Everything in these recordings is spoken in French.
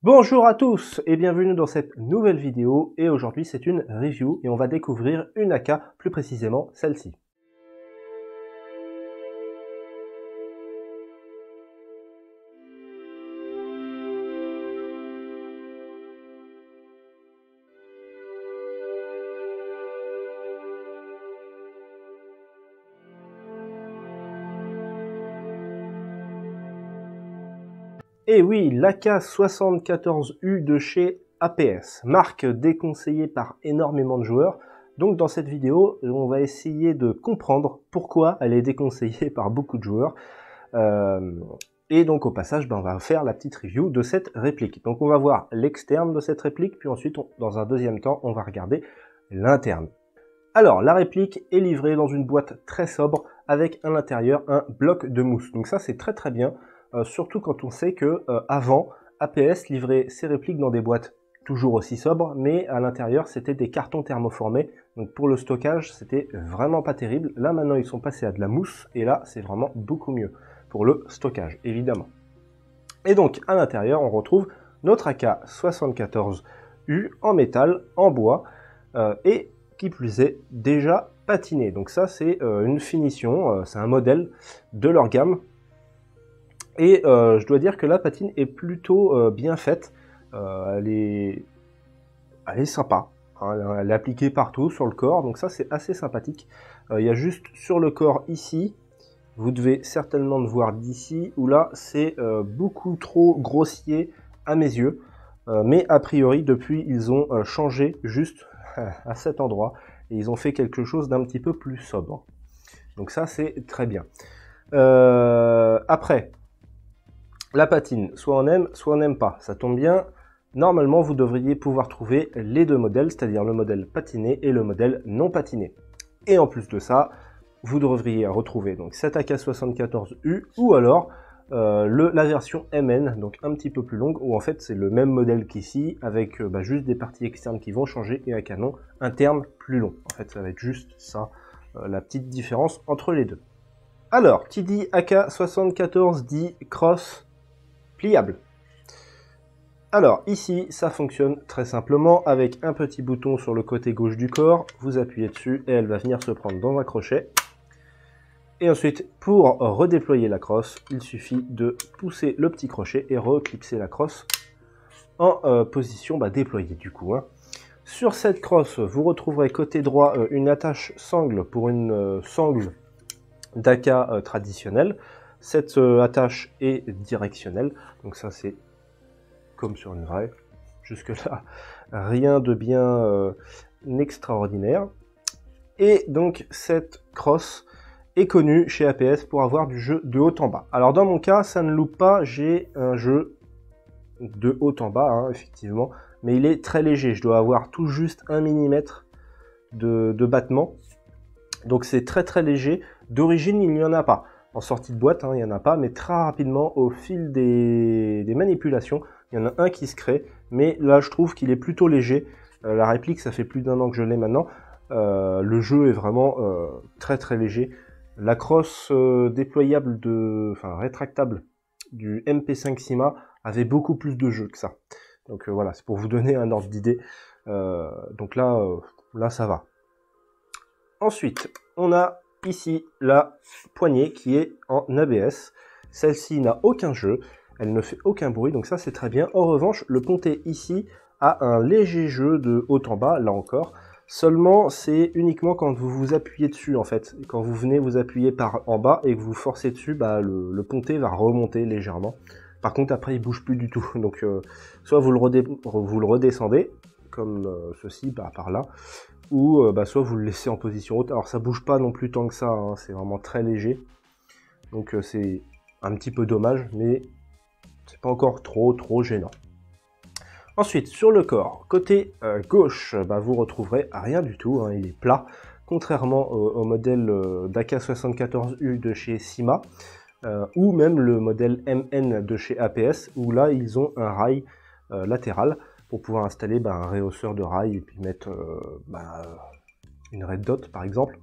Bonjour à tous et bienvenue dans cette nouvelle vidéo et aujourd'hui c'est une review et on va découvrir une AK, plus précisément celle-ci. Et oui, l'AK-74U de chez APS, marque déconseillée par énormément de joueurs. Donc dans cette vidéo, on va essayer de comprendre pourquoi elle est déconseillée par beaucoup de joueurs. Et donc au passage, on va faire la petite review de cette réplique. Donc on va voir l'externe de cette réplique, puis ensuite, dans un deuxième temps, on va regarder l'interne. Alors, la réplique est livrée dans une boîte très sobre, avec à l'intérieur un bloc de mousse. Donc ça, c'est très très bien. Surtout quand on sait que avant, APS livrait ses répliques dans des boîtes toujours aussi sobres, mais à l'intérieur c'était des cartons thermoformés, donc pour le stockage c'était vraiment pas terrible. Là maintenant ils sont passés à de la mousse, et là c'est vraiment beaucoup mieux pour le stockage évidemment. Et donc à l'intérieur on retrouve notre AK-74U en métal, en bois, et qui plus est déjà patiné. Donc ça c'est une finition, c'est un modèle de leur gamme. Et je dois dire que la patine est plutôt bien faite, elle est sympa, hein, elle est appliquée partout sur le corps, donc ça c'est assez sympathique. Il y a juste sur le corps ici, vous devez certainement le voir d'ici, où là c'est beaucoup trop grossier à mes yeux, mais a priori depuis ils ont changé juste à cet endroit, et ils ont fait quelque chose d'un petit peu plus sobre. Donc ça c'est très bien. Après, la patine, soit on aime, soit on n'aime pas. Ça tombe bien. Normalement, vous devriez pouvoir trouver les deux modèles, c'est-à-dire le modèle patiné et le modèle non patiné. Et en plus de ça, vous devriez retrouver donc cet AK-74U ou alors la version MN, donc un petit peu plus longue, où en fait c'est le même modèle qu'ici, avec juste des parties externes qui vont changer et un canon interne plus long. En fait, ça va être juste ça, la petite différence entre les deux. Alors, qui dit AK-74 dit cross pliable. Alors ici, ça fonctionne très simplement avec un petit bouton sur le côté gauche du corps. Vous appuyez dessus et elle va venir se prendre dans un crochet. Et ensuite, pour redéployer la crosse, il suffit de pousser le petit crochet et reclipser la crosse en position déployée du coup. Sur cette crosse, vous retrouverez côté droit une attache sangle pour une sangle d'AK traditionnelle. Cette attache est directionnelle, donc ça c'est comme sur une vraie. Jusque là, rien de bien extraordinaire. Et donc cette crosse est connue chez APS pour avoir du jeu de haut en bas. Alors dans mon cas, ça ne loupe pas, j'ai un jeu de haut en bas, effectivement, mais il est très léger. Je dois avoir tout juste 1 mm de battement. Donc c'est très très léger. D'origine, il n'y en a pas. En sortie de boîte, il n'y en a pas, mais très rapidement, au fil des manipulations, il y en a un qui se crée. Mais là, je trouve qu'il est plutôt léger. La réplique, ça fait plus d'1 an que je l'ai maintenant. Le jeu est vraiment très très léger. La crosse déployable, rétractable du MP5 Sima avait beaucoup plus de jeu que ça. Donc voilà, c'est pour vous donner un ordre d'idée. Donc là, ça va. Ensuite, on a ici la poignée qui est en ABS. Celle-ci n'a aucun jeu, elle ne fait aucun bruit, donc ça c'est très bien. En revanche, le pontet ici a un léger jeu de haut en bas, là encore. Seulement, c'est uniquement quand vous vous appuyez dessus, en fait. Quand vous venez vous appuyer par en bas et que vous forcez dessus, le pontet va remonter légèrement. Par contre, après, il bouge plus du tout. Donc, soit vous le redescendez, comme ceci, par là, ou soit vous le laissez en position haute. Alors ça bouge pas non plus tant que ça, c'est vraiment très léger, donc c'est un petit peu dommage, mais c'est pas encore trop gênant. Ensuite, sur le corps, côté gauche, vous retrouverez rien du tout, il est plat, contrairement au modèle d'AK-74U de chez Sima, ou même le modèle MN de chez APS, où là ils ont un rail latéral, pour pouvoir installer un rehausseur de rail et puis mettre une red dot par exemple.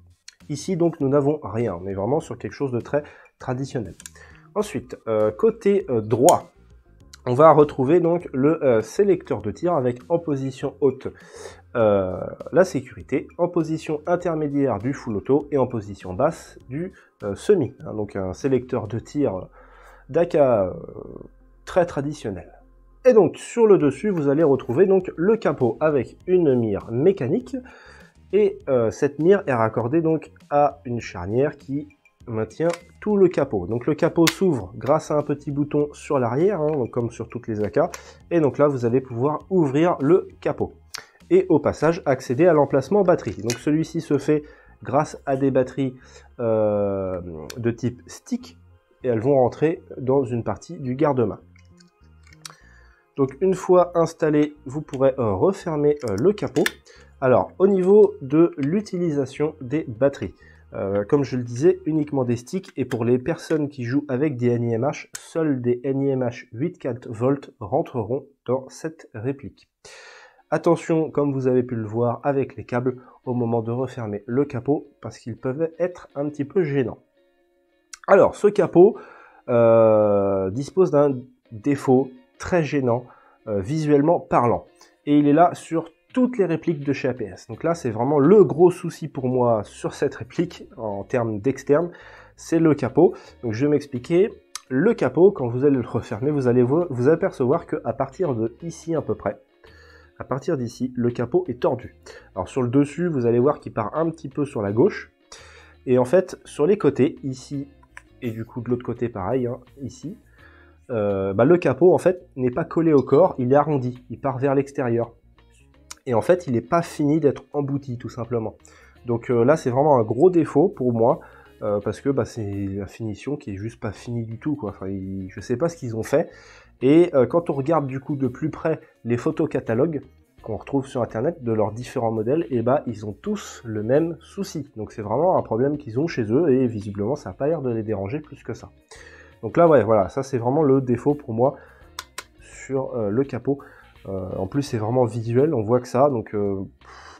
Ici donc nous n'avons rien, on est vraiment sur quelque chose de très traditionnel. Ensuite, côté droit, on va retrouver donc le sélecteur de tir avec en position haute la sécurité, en position intermédiaire du full auto et en position basse du semi. Hein, donc un sélecteur de tir d'AK très traditionnel. Et donc sur le dessus, vous allez retrouver donc le capot avec une mire mécanique et cette mire est raccordée donc à une charnière qui maintient tout le capot. Donc le capot s'ouvre grâce à un petit bouton sur l'arrière, hein, comme sur toutes les AK, et donc là vous allez pouvoir ouvrir le capot. Et au passage accéder à l'emplacement batterie. Donc celui-ci se fait grâce à des batteries de type stick, et elles vont rentrer dans une partie du garde-main. Donc une fois installé, vous pourrez refermer le capot. Alors au niveau de l'utilisation des batteries, comme je le disais, uniquement des sticks, et pour les personnes qui jouent avec des NIMH, seuls des NIMH 8-4V rentreront dans cette réplique. Attention, comme vous avez pu le voir avec les câbles, au moment de refermer le capot, parce qu'ils peuvent être un petit peu gênants. Alors ce capot dispose d'un défaut très gênant, visuellement parlant, et il est là sur toutes les répliques de chez APS. Donc là, c'est vraiment le gros souci pour moi sur cette réplique, en termes d'externe, c'est le capot. Donc je vais m'expliquer. Le capot, quand vous allez le refermer, vous allez vous apercevoir qu'à partir de ici à peu près, à partir d'ici, le capot est tordu. Alors sur le dessus, vous allez voir qu'il part un petit peu sur la gauche, et en fait, sur les côtés, ici, et du coup de l'autre côté pareil, hein, ici, le capot en fait n'est pas collé au corps, il est arrondi, il part vers l'extérieur. Et en fait, il n'est pas fini d'être embouti, tout simplement. Donc là, c'est vraiment un gros défaut pour moi, parce que c'est la finition qui est juste pas finie du tout, quoi. Enfin, je sais pas ce qu'ils ont fait. Et quand on regarde du coup de plus près les photos catalogues qu'on retrouve sur Internet de leurs différents modèles, et ils ont tous le même souci. Donc c'est vraiment un problème qu'ils ont chez eux, et visiblement, ça n'a pas l'air de les déranger plus que ça. Donc là, ouais, voilà, ça c'est vraiment le défaut pour moi sur le capot. En plus, c'est vraiment visuel, on voit que ça, donc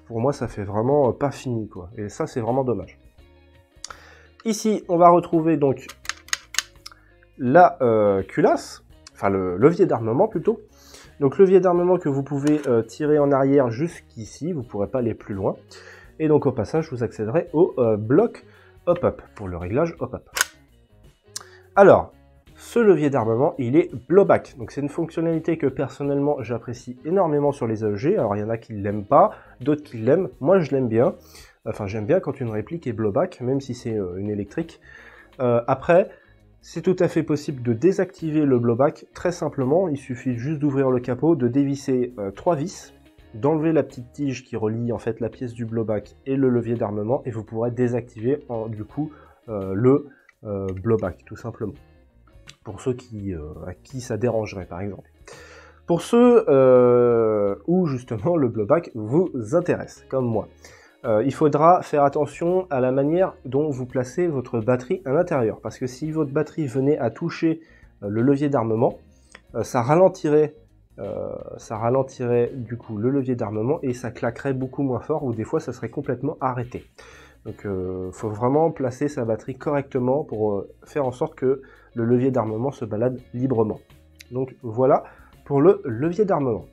pour moi, ça fait vraiment pas fini, quoi. Et ça, c'est vraiment dommage. Ici, on va retrouver donc la culasse, enfin le levier d'armement plutôt. Donc levier d'armement que vous pouvez tirer en arrière jusqu'ici, vous ne pourrez pas aller plus loin. Et donc au passage, vous accéderez au bloc hop-up pour le réglage hop-up. Alors, ce levier d'armement, il est blowback. Donc c'est une fonctionnalité que personnellement j'apprécie énormément sur les AEG. Alors il y en a qui ne l'aiment pas, d'autres qui l'aiment. Moi je l'aime bien. Enfin j'aime bien quand une réplique est blowback, même si c'est une électrique. Après, c'est tout à fait possible de désactiver le blowback très simplement. Il suffit juste d'ouvrir le capot, de dévisser 3 vis, d'enlever la petite tige qui relie en fait la pièce du blowback et le levier d'armement, et vous pourrez désactiver du coup le blowback tout simplement. Pour ceux à qui ça dérangerait par exemple. Pour ceux où justement le blowback vous intéresse, comme moi, il faudra faire attention à la manière dont vous placez votre batterie à l'intérieur. Parce que si votre batterie venait à toucher le levier d'armement, ça ralentirait du coup le levier d'armement et ça claquerait beaucoup moins fort, ou des fois ça serait complètement arrêté. Donc il faut vraiment placer sa batterie correctement pour faire en sorte que le levier d'armement se balade librement. Donc voilà pour le levier d'armement.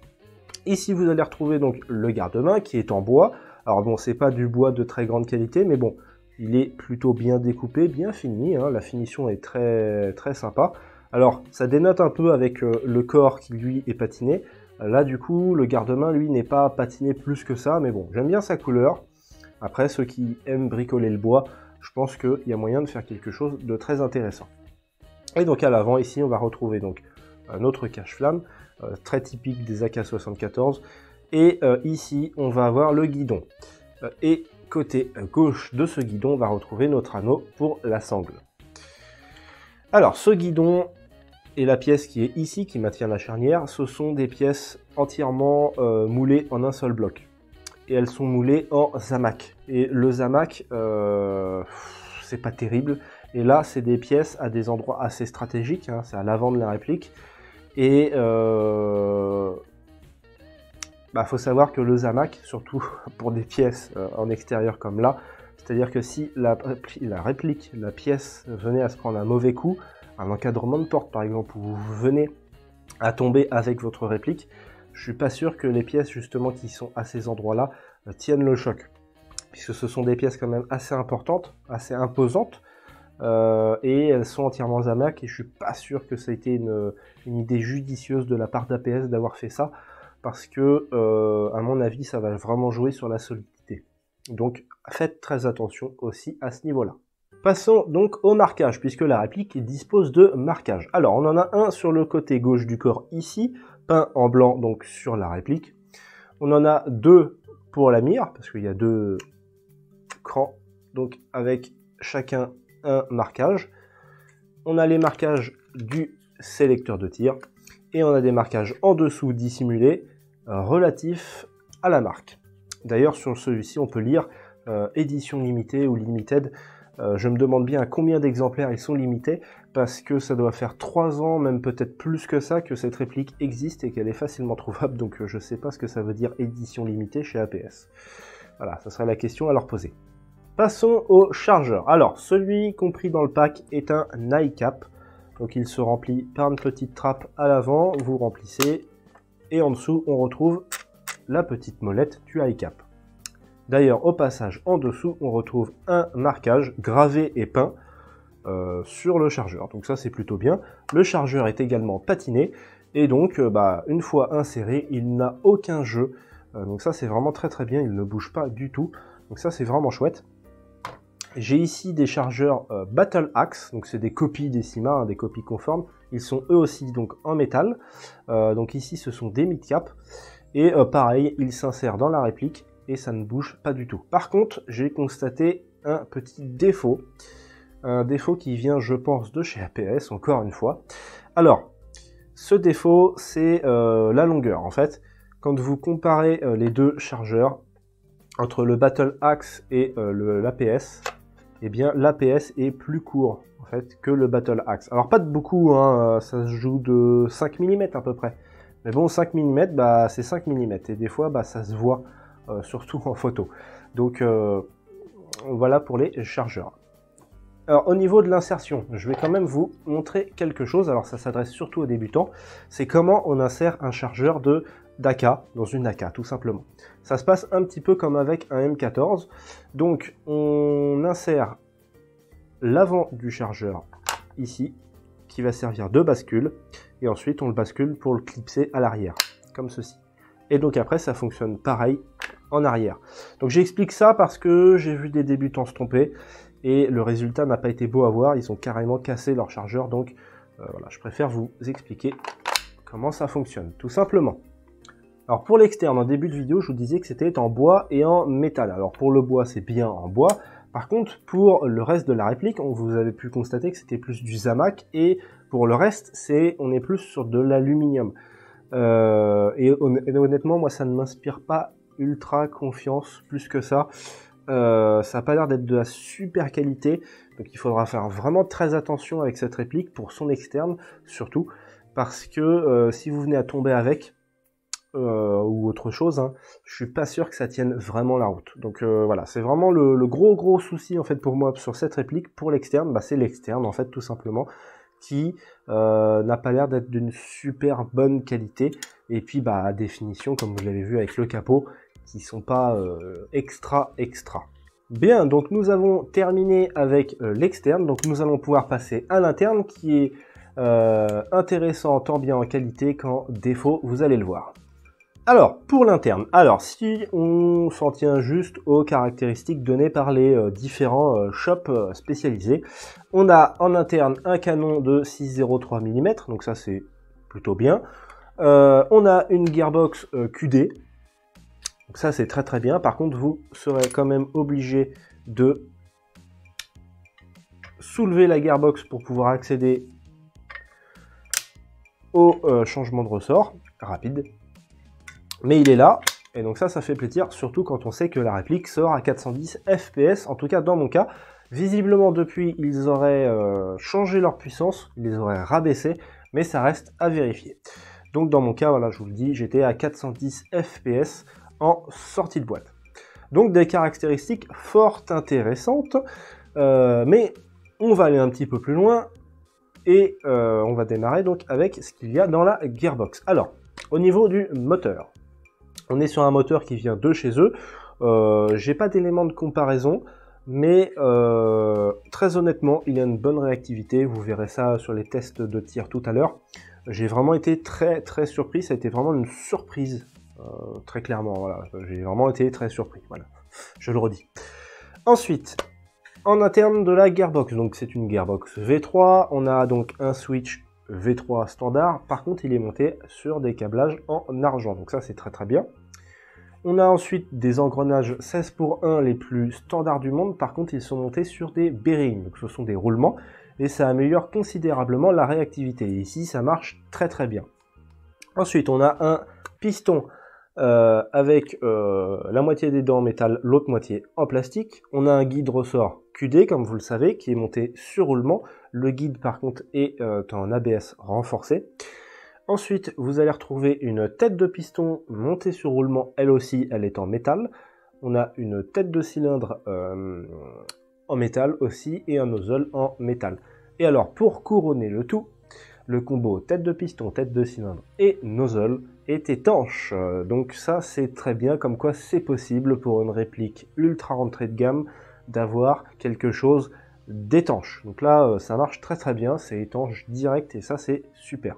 Ici vous allez retrouver donc le garde-main qui est en bois. Alors bon, c'est pas du bois de très grande qualité, mais bon, il est plutôt bien découpé, bien fini, hein. La finition est très très sympa. Alors ça dénote un peu avec le corps qui lui est patiné. Là du coup le garde-main lui n'est pas patiné plus que ça, mais bon, j'aime bien sa couleur. Après, ceux qui aiment bricoler le bois, je pense qu'il y a moyen de faire quelque chose de très intéressant. Et donc à l'avant, ici, on va retrouver donc un autre cache-flamme, très typique des AK-74. Et ici, on va avoir le guidon. Et côté gauche de ce guidon, on va retrouver notre anneau pour la sangle. Alors, ce guidon et la pièce qui est ici, qui maintient la charnière, ce sont des pièces entièrement moulées en un seul bloc. Et elles sont moulées en Zamac. Et le Zamac, c'est pas terrible. Et là, c'est des pièces à des endroits assez stratégiques, hein, c'est à l'avant de la réplique. Et faut savoir que le Zamac, surtout pour des pièces en extérieur comme là, c'est-à-dire que si la pièce venait à se prendre un mauvais coup, un encadrement de porte par exemple, où vous venez à tomber avec votre réplique, je suis pas sûr que les pièces justement qui sont à ces endroits-là tiennent le choc. Puisque ce sont des pièces quand même assez importantes, assez imposantes, et elles sont entièrement Zamac, et je suis pas sûr que ça a été une idée judicieuse de la part d'APS d'avoir fait ça, parce que, à mon avis, ça va vraiment jouer sur la solidité. Donc, faites très attention aussi à ce niveau-là. Passons donc au marquage, puisque la réplique dispose de marquage. Alors, on en a un sur le côté gauche du corps ici, peint en blanc donc sur la réplique. On en a deux pour la mire, parce qu'il y a deux crans, donc avec chacun un marquage. On a les marquages du sélecteur de tir, et on a des marquages en dessous dissimulés, relatifs à la marque. D'ailleurs, sur celui-ci, on peut lire édition limitée ou limited. Je me demande bien à combien d'exemplaires ils sont limités, parce que ça doit faire 3 ans, même peut-être plus que ça, que cette réplique existe et qu'elle est facilement trouvable, donc je sais pas ce que ça veut dire édition limitée chez APS. Voilà, ça serait la question à leur poser. Passons au chargeur. Alors, celui compris dans le pack est un iCap, donc il se remplit par une petite trappe à l'avant, vous remplissez, et en dessous on retrouve la petite molette du iCap. D'ailleurs, au passage, en dessous, on retrouve un marquage gravé et peint sur le chargeur. Donc ça, c'est plutôt bien. Le chargeur est également patiné, et donc, une fois inséré, il n'a aucun jeu. Donc ça, c'est vraiment très très bien, il ne bouge pas du tout. Donc ça, c'est vraiment chouette. J'ai ici des chargeurs Battle Axe, donc c'est des copies des Syma, hein, des copies conformes. Ils sont eux aussi donc en métal. Donc ici, ce sont des mid-cap. Et pareil, ils s'insèrent dans la réplique, et ça ne bouge pas du tout. Par contre, j'ai constaté un petit défaut. Un défaut qui vient, je pense, de chez APS, encore une fois. Alors, ce défaut, c'est la longueur. En fait, quand vous comparez les deux chargeurs, entre le Battle Axe et l'APS, eh bien, l'APS est plus court, en fait, que le Battle Axe. Alors, pas de beaucoup, hein, ça se joue de 5 mm à peu près. Mais bon, 5 mm, c'est 5 mm. Et des fois, ça se voit, surtout en photo. Donc, voilà pour les chargeurs. Alors, au niveau de l'insertion, je vais quand même vous montrer quelque chose. Alors, ça s'adresse surtout aux débutants. C'est comment on insère un chargeur d'AK dans une AK, tout simplement. Ça se passe un petit peu comme avec un M14. Donc, on insère l'avant du chargeur ici, qui va servir de bascule. Et ensuite, on le bascule pour le clipser à l'arrière, comme ceci. Et donc après, ça fonctionne pareil en arrière. Donc j'explique ça parce que j'ai vu des débutants se tromper et le résultat n'a pas été beau à voir. Ils ont carrément cassé leur chargeur. Donc voilà, je préfère vous expliquer comment ça fonctionne, tout simplement. Alors pour l'externe, en début de vidéo, je vous disais que c'était en bois et en métal. Alors pour le bois, c'est bien en bois. Par contre, pour le reste de la réplique, vous avez pu constater que c'était plus du Zamac, et pour le reste, on est plus sur de l'aluminium. Et honnêtement, moi, ça ne m'inspire pas ultra confiance plus que ça. Ça n'a pas l'air d'être de la super qualité, donc il faudra faire vraiment très attention avec cette réplique pour son externe, surtout, parce que si vous venez à tomber avec, ou autre chose, hein, je suis pas sûr que ça tienne vraiment la route. Donc voilà, c'est vraiment le gros souci en fait pour moi sur cette réplique. Pour l'externe, c'est l'externe en fait tout simplement, qui n'a pas l'air d'être d'une super bonne qualité, et puis à définition, comme vous l'avez vu avec le capot, qui sont pas extra. Bien, donc nous avons terminé avec l'externe, donc nous allons pouvoir passer à l'interne, qui est intéressant tant bien en qualité qu'en défaut, vous allez le voir. Alors, pour l'interne, si on s'en tient juste aux caractéristiques données par les différents shops spécialisés, on a en interne un canon de 6,03 mm, donc ça c'est plutôt bien. On a une gearbox QD, donc ça c'est très bien. Par contre, vous serez quand même obligé de soulever la gearbox pour pouvoir accéder au changement de ressort rapide. Mais il est là, et donc ça fait plaisir, surtout quand on sait que la réplique sort à 410 fps, en tout cas dans mon cas. Visiblement depuis, ils auraient changé leur puissance, ils les auraient rabaissés, mais ça reste à vérifier. Donc dans mon cas, voilà, je vous le dis, j'étais à 410 fps en sortie de boîte. Donc des caractéristiques fort intéressantes, mais on va aller un petit peu plus loin. Et on va démarrer donc avec ce qu'il y a dans la gearbox. Alors, au niveau du moteur, on est sur un moteur qui vient de chez eux. J'ai pas d'éléments de comparaison, mais très honnêtement, il y a une bonne réactivité. Vous verrez ça sur les tests de tir tout à l'heure. J'ai vraiment été très surpris. Ça a été vraiment une surprise, très clairement. Voilà, j'ai vraiment été très surpris. Voilà, je le redis. Ensuite, en interne de la gearbox, donc c'est une gearbox V3. On a donc un switch V3 standard. Par contre, il est monté sur des câblages en argent. Donc ça, c'est très bien. On a ensuite des engrenages 16:1 les plus standards du monde. Par contre, ils sont montés sur des bearings. Donc ce sont des roulements. Et ça améliore considérablement la réactivité. Et ici, ça marche très bien. Ensuite, on a un piston avec la moitié des dents en métal, l'autre moitié en plastique. On a un guide ressort QD, comme vous le savez, qui est monté sur roulement. Le guide, par contre, est en ABS renforcé. Ensuite, vous allez retrouver une tête de piston montée sur roulement, elle aussi, elle est en métal. On a une tête de cylindre en métal aussi et un nozzle en métal. Et alors, pour couronner le tout, le combo tête de piston, tête de cylindre et nozzle est étanche. Donc ça, c'est très bien, comme quoi c'est possible pour une réplique ultra rentrée de gamme d'avoir quelque chose d'étanche. Donc là, ça marche très bien, c'est étanche direct et ça, c'est super.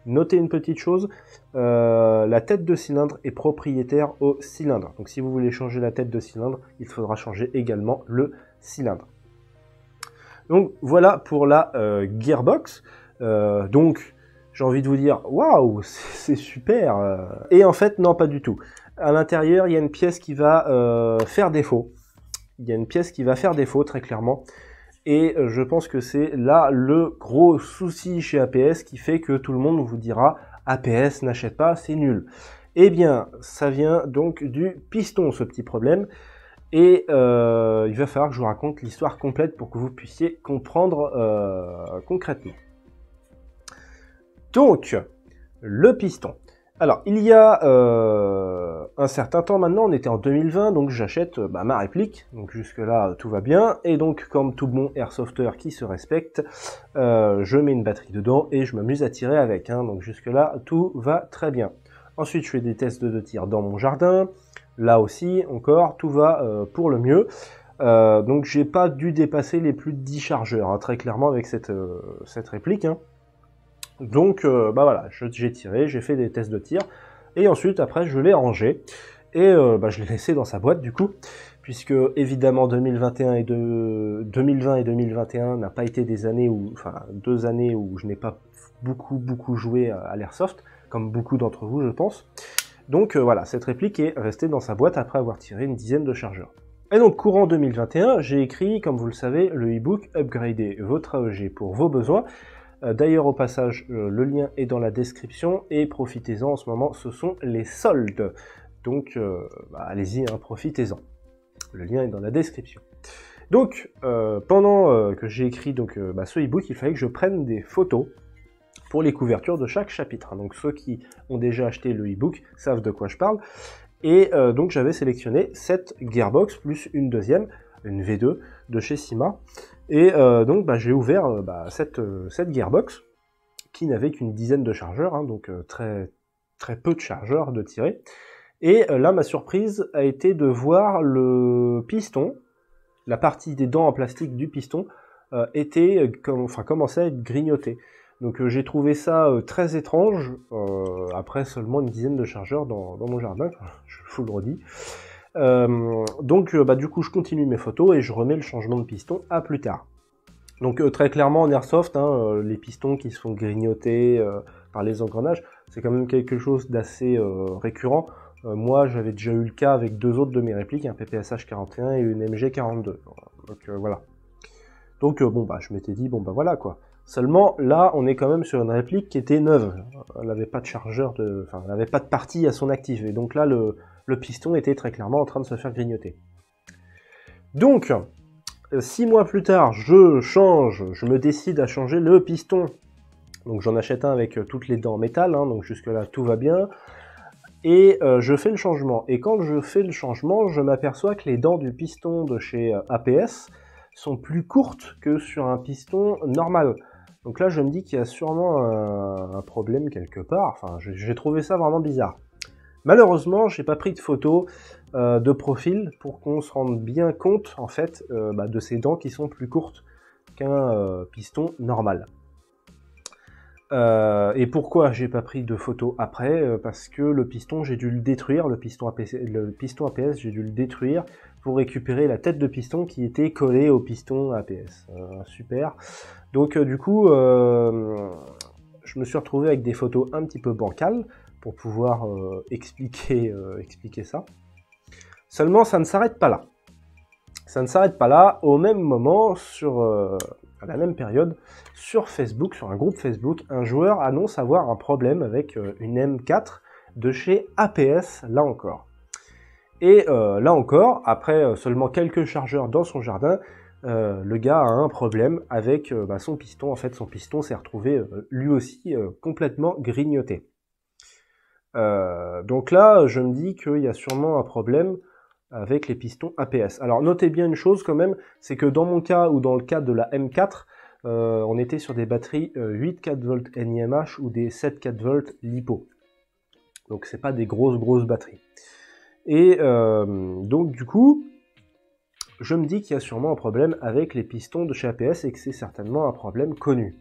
Notez une petite chose, la tête de cylindre est propriétaire au cylindre. Donc si vous voulez changer la tête de cylindre, il faudra changer également le cylindre. Donc voilà pour la gearbox. Donc j'ai envie de vous dire, waouh, c'est super. Et en fait, non, pas du tout. À l'intérieur, il y a une pièce qui va faire défaut. Il y a une pièce qui va faire défaut, très clairement. Et je pense que c'est là le gros souci chez APS qui fait que tout le monde vous dira APS n'achète pas, c'est nul. Eh bien, ça vient donc du piston, ce petit problème. Et il va falloir que je vous raconte l'histoire complète pour que vous puissiez comprendre concrètement. Donc, le piston. Alors, il y a un certain temps maintenant, on était en 2020, donc j'achète ma réplique, donc jusque-là tout va bien, et donc comme tout bon airsofter qui se respecte, je mets une batterie dedans et je m'amuse à tirer avec, hein, donc jusque-là tout va très bien. Ensuite, je fais des tests de tir dans mon jardin, là aussi, encore, tout va pour le mieux. Donc j'ai pas dû dépasser les plus de 10 chargeurs, hein, très clairement avec cette réplique, hein. Donc voilà, j'ai tiré, j'ai fait des tests de tir, et ensuite après je l'ai rangé, et je l'ai laissé dans sa boîte du coup, puisque évidemment 2020 et 2021 n'a pas été des années où, enfin 2 années où je n'ai pas beaucoup joué à l'airsoft, comme beaucoup d'entre vous je pense. Donc voilà, cette réplique est restée dans sa boîte après avoir tiré une dizaine de chargeurs. Et donc courant 2021, j'ai écrit, comme vous le savez, le e-book Upgrader votre AEG pour vos besoins. D'ailleurs, au passage, le lien est dans la description et profitez-en en ce moment, ce sont les soldes. Donc, allez-y, hein, profitez-en. Le lien est dans la description. Donc, pendant que j'ai écrit ce e-book, il fallait que je prenne des photos pour les couvertures de chaque chapitre. Donc, ceux qui ont déjà acheté le e-book savent de quoi je parle. Et donc, j'avais sélectionné cette gearbox plus une deuxième, une V2 de chez Syma. Et donc j'ai ouvert cette gearbox qui n'avait qu'une dizaine de chargeurs, hein, donc très peu de chargeurs de tirer. Et là ma surprise a été de voir le piston, la partie des dents en plastique du piston commençait à être grignotée. Donc j'ai trouvé ça très étrange, après seulement une dizaine de chargeurs dans mon jardin, je vous le redis. Du coup je continue mes photos et je remets le changement de piston à plus tard. Donc très clairement en airsoft, hein, les pistons qui se font grignoter par les engrenages, c'est quand même quelque chose d'assez récurrent. Moi j'avais déjà eu le cas avec 2 autres de mes répliques, un PPSH 41 et une MG 42. Donc voilà. Donc je m'étais dit voilà quoi. Seulement là on est quand même sur une réplique qui était neuve. Elle n'avait pas de chargeur, elle n'avait pas de partie à son actif. Et donc là le piston était très clairement en train de se faire grignoter. Donc 6 mois plus tard, je me décide à changer le piston. Donc j'en achète un avec toutes les dents en métal, hein, donc jusque là tout va bien. Et je fais le changement. Et quand je fais le changement, je m'aperçois que les dents du piston de chez APS sont plus courtes que sur un piston normal. Donc là, je me dis qu'il y a sûrement un problème quelque part. Enfin, j'ai trouvé ça vraiment bizarre. Malheureusement, j'ai pas pris de photo de profil pour qu'on se rende bien compte, en fait, de ces dents qui sont plus courtes qu'un piston normal. Et pourquoi j'ai pas pris de photo après? Parce que le piston, j'ai dû le détruire, le piston APS, j'ai dû le détruire pour récupérer la tête de piston qui était collée au piston APS. Super. Donc du coup, je me suis retrouvé avec des photos un petit peu bancales pour pouvoir expliquer ça. Seulement, ça ne s'arrête pas là. Ça ne s'arrête pas là. Au même moment, à la même période, sur Facebook, sur un groupe Facebook, un joueur annonce avoir un problème avec une M4 de chez APS, là encore. Et là encore, après seulement quelques chargeurs dans son jardin, le gars a un problème avec son piston. En fait, son piston s'est retrouvé lui aussi complètement grignoté. Donc là, je me dis qu'il y a sûrement un problème avec les pistons APS. Alors notez bien une chose quand même, c'est que dans mon cas ou dans le cas de la M4, on était sur des batteries 8 4V NiMH ou des 7 4V LiPo. Donc c'est pas des grosses batteries. Et donc du coup, je me dis qu'il y a sûrement un problème avec les pistons de chez APS et que c'est certainement un problème connu.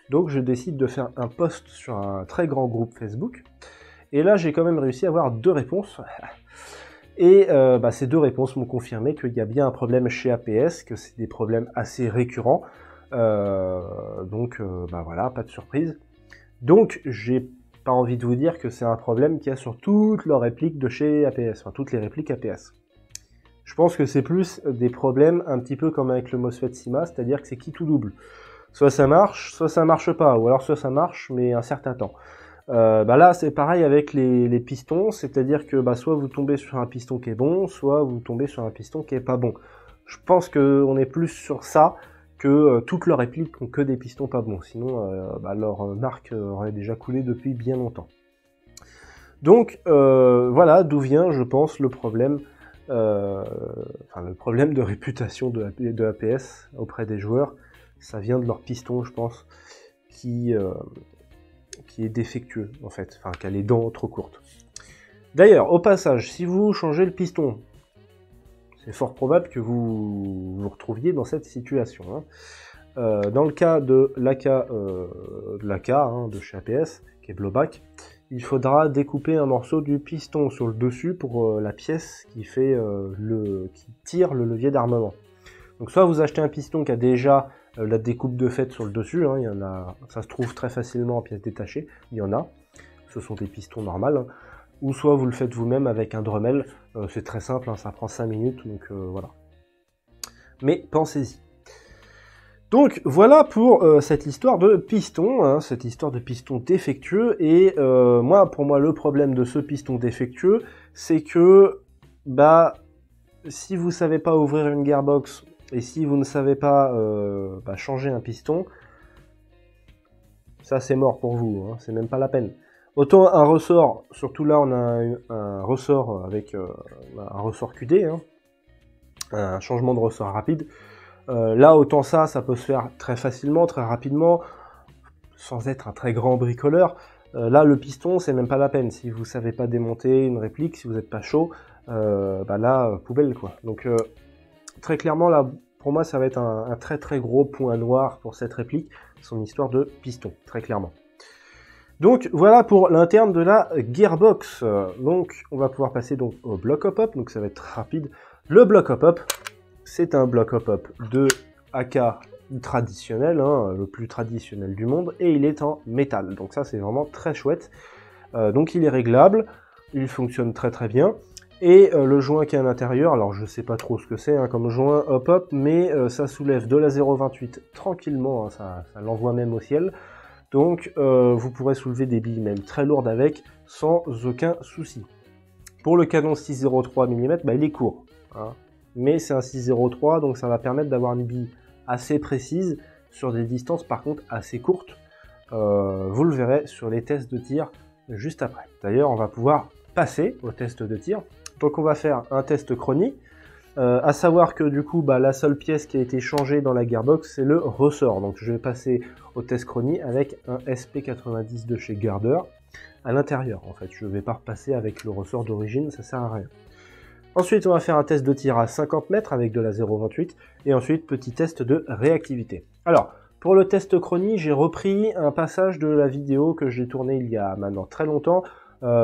Donc je décide de faire un post sur un très grand groupe Facebook. Et là, j'ai quand même réussi à avoir 2 réponses. Et ces 2 réponses m'ont confirmé qu'il y a bien un problème chez APS, que c'est des problèmes assez récurrents. Donc voilà, pas de surprise. Donc j'ai pas envie de vous dire que c'est un problème qu'il y a sur toutes leurs répliques de chez APS, enfin toutes les répliques APS. Je pense que c'est plus des problèmes un petit peu comme avec le MOSFET CIMA, c'est-à-dire que c'est qui tout double. Soit ça marche pas, ou alors soit ça marche mais un certain temps. Là c'est pareil avec les pistons, c'est-à-dire que soit vous tombez sur un piston qui est bon, soit vous tombez sur un piston qui est pas bon. Je pense qu'on est plus sur ça que toutes leurs répliques n'ont que des pistons pas bons, sinon leur marque aurait déjà coulé depuis bien longtemps. Donc voilà d'où vient, je pense, le problème, le problème de réputation de APS auprès des joueurs. Ça vient de leur piston, je pense, qui est défectueux en fait, enfin qui a les dents trop courtes. D'ailleurs, au passage, si vous changez le piston, c'est fort probable que vous vous retrouviez dans cette situation. Dans le cas de l'AK de chez APS, qui est blowback, il faudra découper un morceau du piston sur le dessus pour la pièce qui tire le levier d'armement. Donc soit vous achetez un piston qui a déjà la découpe de fait sur le dessus, il y en a, ça se trouve très facilement en pièces détachées, il y en a, ce sont des pistons normaux, ou soit vous le faites vous-même avec un Dremel, c'est très simple, ça prend 5 minutes, donc voilà. Mais pensez-y. Donc voilà pour cette histoire de piston, cette histoire de piston défectueux, et pour moi le problème de ce piston défectueux, c'est que si vous savez pas ouvrir une gearbox, et si vous ne savez pas changer un piston, ça c'est mort pour vous, c'est même pas la peine. Autant un ressort, surtout là on a un ressort avec un ressort QD, un changement de ressort rapide. Là autant ça peut se faire très facilement, très rapidement, sans être un très grand bricoleur. Là le piston c'est même pas la peine, si vous savez pas démonter une réplique, si vous n'êtes pas chaud, là poubelle quoi. Donc très clairement là pour moi ça va être un très très gros point noir pour cette réplique, son histoire de piston, très clairement. Donc voilà pour l'interne de la gearbox. Donc on va pouvoir passer donc au block hop-up, donc ça va être rapide. Le block hop-up, c'est un block hop-up de AK traditionnel, le plus traditionnel du monde, et il est en métal. Donc ça c'est vraiment très chouette. Donc il est réglable, il fonctionne très très bien. Et le joint qui est à l'intérieur, alors je sais pas trop ce que c'est comme joint hop-up, mais ça soulève de la 0,28 tranquillement, ça l'envoie même au ciel. Donc vous pourrez soulever des billes même très lourdes avec, sans aucun souci. Pour le canon 6,03 mm, il est court, mais c'est un 6,03, donc ça va permettre d'avoir une bille assez précise, sur des distances par contre assez courtes. Vous le verrez sur les tests de tir juste après. D'ailleurs on va pouvoir passer au test de tir. Donc on va faire un test chronie. À savoir que du coup, la seule pièce qui a été changée dans la gearbox, c'est le ressort. Donc je vais passer au test chronie avec un SP90 de chez Garder à l'intérieur. En fait, je ne vais pas repasser avec le ressort d'origine, ça sert à rien. Ensuite, on va faire un test de tir à 50 mètres avec de la 0,28 et ensuite petit test de réactivité. Alors, pour le test chronie, j'ai repris un passage de la vidéo que j'ai tourné il y a maintenant très longtemps.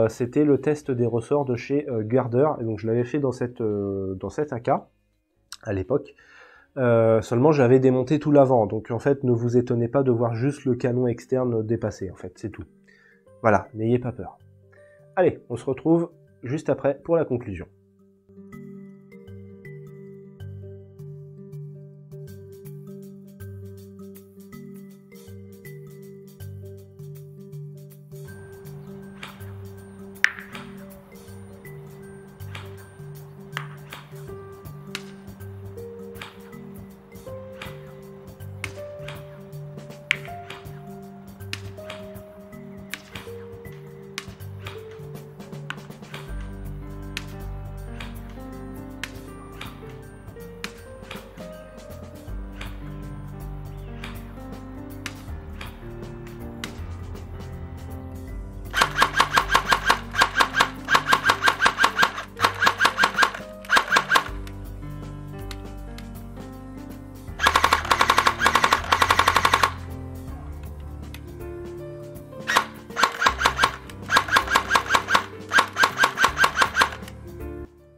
C'était le test des ressorts de chez Garder, et donc je l'avais fait dans cette AK à l'époque. Seulement j'avais démonté tout l'avant, donc en fait ne vous étonnez pas de voir juste le canon externe dépasser, en fait c'est tout. Voilà, n'ayez pas peur. Allez, on se retrouve juste après pour la conclusion.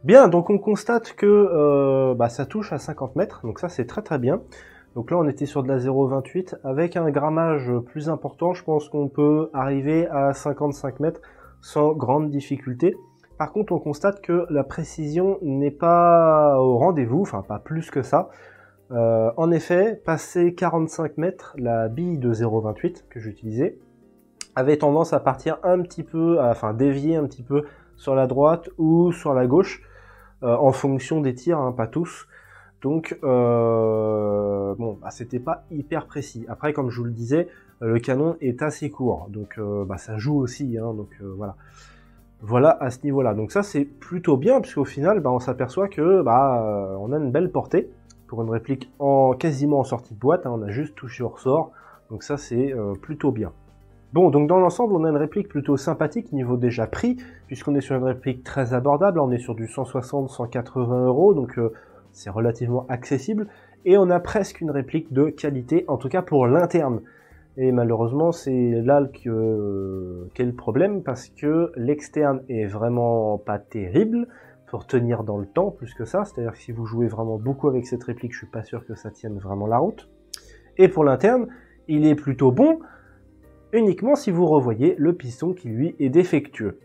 Bien, donc on constate que ça touche à 50 mètres, donc ça c'est très très bien. Donc là on était sur de la 0,28, avec un grammage plus important, je pense qu'on peut arriver à 55 mètres sans grande difficulté. Par contre on constate que la précision n'est pas au rendez-vous, enfin pas plus que ça. En effet, passé 45 mètres, la bille de 0,28 que j'utilisais avait tendance à partir un petit peu, enfin dévier un petit peu sur la droite ou sur la gauche, en fonction des tirs, hein, pas tous. Donc c'était pas hyper précis. Après, comme je vous le disais, le canon est assez court, donc ça joue aussi, hein, donc voilà. Voilà à ce niveau-là. Donc ça c'est plutôt bien, puisqu'au final, on s'aperçoit que on a une belle portée pour une réplique quasiment en sortie de boîte, hein, on a juste touché au ressort. Donc ça c'est plutôt bien. Bon, donc dans l'ensemble, on a une réplique plutôt sympathique, niveau déjà prix, puisqu'on est sur une réplique très abordable, on est sur du 160-180 €, donc c'est relativement accessible, et on a presque une réplique de qualité, en tout cas pour l'interne. Et malheureusement, c'est là qu'est le problème, parce que l'externe est vraiment pas terrible, pour tenir dans le temps, plus que ça, c'est-à-dire que si vous jouez vraiment beaucoup avec cette réplique, je suis pas sûr que ça tienne vraiment la route. Et pour l'interne, il est plutôt bon, uniquement si vous revoyez le piston qui lui est défectueux.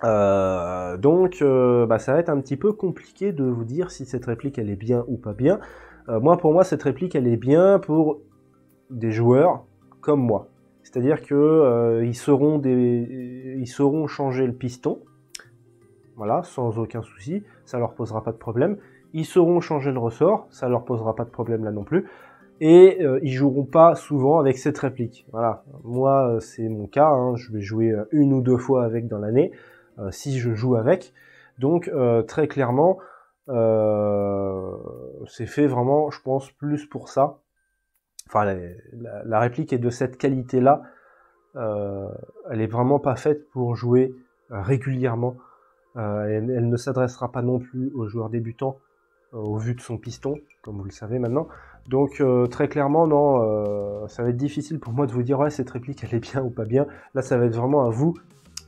Ça va être un petit peu compliqué de vous dire si cette réplique elle est bien ou pas bien. Pour moi cette réplique elle est bien pour des joueurs comme moi. C'est-à-dire que ils sauront changer le piston, voilà, sans aucun souci, ça leur posera pas de problème. Ils sauront changer le ressort, ça leur posera pas de problème là non plus. Et ils joueront pas souvent avec cette réplique. Voilà, moi c'est mon cas, hein. Je vais jouer une ou deux fois avec dans l'année, si je joue avec. Donc très clairement, c'est fait vraiment, je pense, plus pour ça. Enfin, la réplique est de cette qualité-là. Elle est vraiment pas faite pour jouer régulièrement. Elle ne s'adressera pas non plus aux joueurs débutants au vu de son piston, comme vous le savez maintenant. Donc très clairement, non, ça va être difficile pour moi de vous dire ouais cette réplique elle est bien ou pas bien. Là ça va être vraiment à vous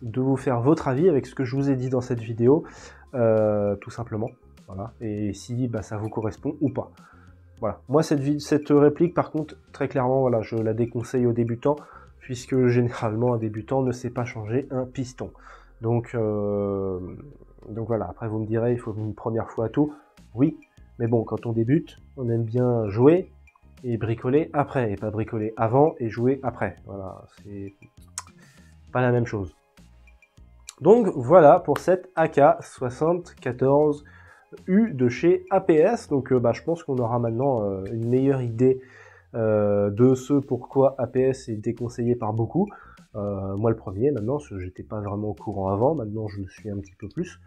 de vous faire votre avis avec ce que je vous ai dit dans cette vidéo, tout simplement. Voilà. Et si ça vous correspond ou pas. Voilà. Moi cette réplique par contre, très clairement, voilà, je la déconseille aux débutants, puisque généralement un débutant ne sait pas changer un piston. Donc voilà, après vous me direz il faut une première fois à tout. Oui, mais bon, quand on débute, on aime bien jouer et bricoler après, et pas bricoler avant et jouer après. Voilà, c'est pas la même chose. Donc voilà pour cette AK-74U de chez APS. Donc je pense qu'on aura maintenant une meilleure idée de ce pourquoi APS est déconseillé par beaucoup. Moi le premier, maintenant, j'étais pas vraiment au courant avant, maintenant je le suis un petit peu plus.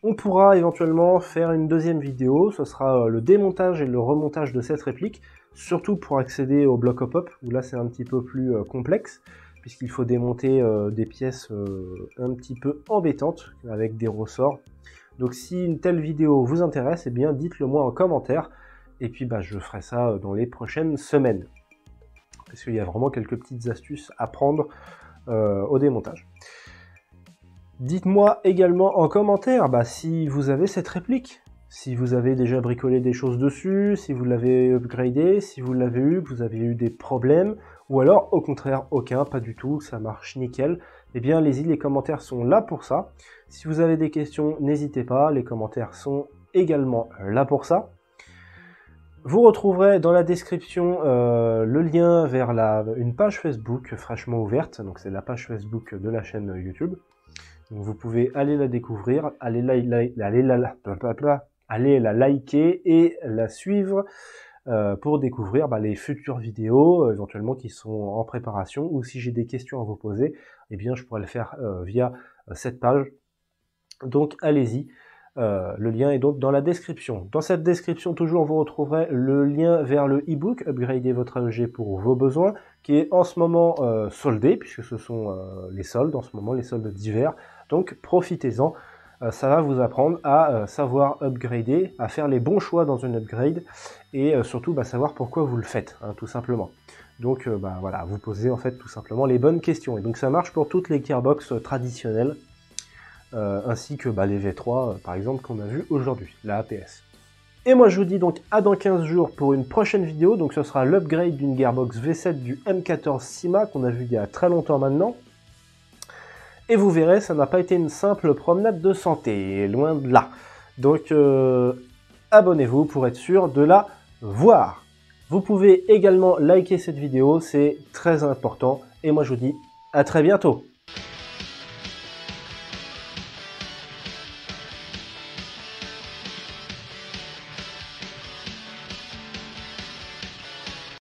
On pourra éventuellement faire une deuxième vidéo, ce sera le démontage et le remontage de cette réplique, surtout pour accéder au bloc hop-up, où là c'est un petit peu plus complexe, puisqu'il faut démonter des pièces un petit peu embêtantes, avec des ressorts. Donc si une telle vidéo vous intéresse, eh bien dites-le moi en commentaire, et puis je ferai ça dans les prochaines semaines. Parce qu'il y a vraiment quelques petites astuces à prendre au démontage. Dites-moi également en commentaire si vous avez cette réplique, si vous avez déjà bricolé des choses dessus, si vous l'avez upgradé, si vous l'avez eu, que vous avez eu des problèmes, ou alors au contraire aucun, pas du tout, ça marche nickel. Eh bien allez-y, les commentaires sont là pour ça. Si vous avez des questions, n'hésitez pas, les commentaires sont également là pour ça. Vous retrouverez dans la description le lien vers une page Facebook fraîchement ouverte, donc c'est la page Facebook de la chaîne YouTube. Donc vous pouvez aller la découvrir, aller la liker et la suivre pour découvrir les futures vidéos éventuellement qui sont en préparation, ou si j'ai des questions à vous poser, eh bien je pourrais le faire via cette page. Donc allez-y, le lien est donc dans la description. Dans cette description toujours vous retrouverez le lien vers le e-book Upgrader votre AEG pour vos besoins, qui est en ce moment soldé, puisque ce sont les soldes en ce moment, les soldes d'hiver. Donc profitez-en, ça va vous apprendre à savoir upgrader, à faire les bons choix dans une upgrade, et surtout savoir pourquoi vous le faites, tout simplement. Donc voilà, vous posez en fait tout simplement les bonnes questions. Et donc ça marche pour toutes les gearbox traditionnelles, ainsi que les V3 par exemple qu'on a vu aujourd'hui, la APS. Et moi je vous dis donc à dans 15 jours pour une prochaine vidéo, donc ce sera l'upgrade d'une gearbox V7 du M14 Syma qu'on a vu il y a très longtemps maintenant. Et vous verrez, ça n'a pas été une simple promenade de santé, loin de là. Donc abonnez-vous pour être sûr de la voir. Vous pouvez également liker cette vidéo, c'est très important. Et moi je vous dis à très bientôt.